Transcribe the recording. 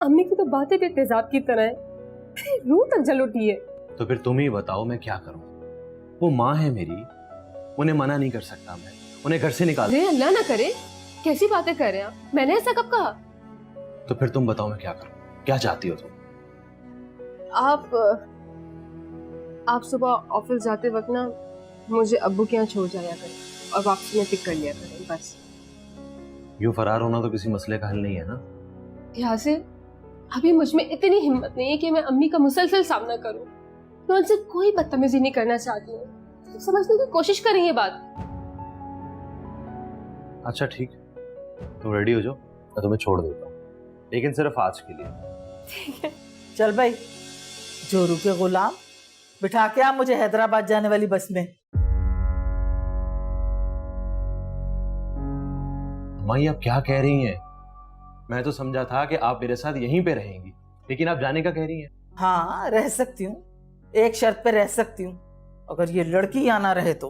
अम्मी की तो बातें भी तेजाब की तरह है, रूह तक जल उठी है। तो फिर तुम ही बताओ मैं क्या करूं? वो माँ है मेरी, उन्हें मना नहीं कर सकता मैं, उन्हें घर से निकाल। अरे अल्लाह ना करे, कैसी बातें कर रहे हैं आप? मैंने ऐसा कब कहा? तो फिर तुम बताओ मैं क्या करूं? क्या चाहती हो तुम? आप सुबह ऑफिस जाते वक्त ना मुझे अब्बू के यहाँ छोड़ जाया करें और वापसी में पिक कर लिया करें, बस। यूं फरार होना तो किसी मसले का हल नहीं है ना। यासिर, अभी मुझ में इतनी हिम्मत नहीं है कि मैं अम्मी का मुसलसल सामना करूं। मैं उनसे कोई बदतमीजी नहीं करना चाहती हूँ, तो समझने की कोशिश करें ये बात। अच्छा ठीक, तुम रेडी हो जाओ, मैं तुम्हें छोड़ देता हूँ, लेकिन सिर्फ आज के लिए। ठीक है। चल भाई, जोरू के गुलाम, बिठा के आ मुझे हैदराबाद जाने वाली बस में। माँ आप क्या कह रही हैं? मैं तो समझा था कि आप मेरे साथ यहीं पे रहेंगी, लेकिन आप जाने का कह रही हैं। हाँ रह सकती हूँ, एक शर्त पे रह सकती हूँ, अगर ये लड़की यहाँ ना रहे तो।